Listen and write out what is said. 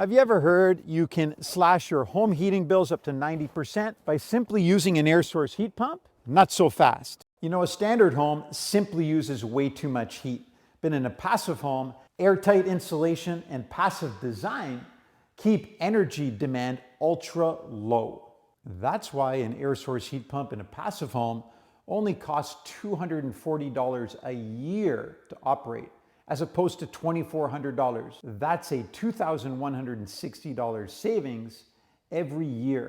Have you ever heard you can slash your home heating bills up to 90% by simply using an air source heat pump? Not so fast. You know, a standard home simply uses way too much heat. But in a passive home, airtight insulation and passive design keep energy demand ultra low. That's why an air source heat pump in a passive home only costs $240 a year to operate, as opposed to $2,400. That's a $2,160 savings every year.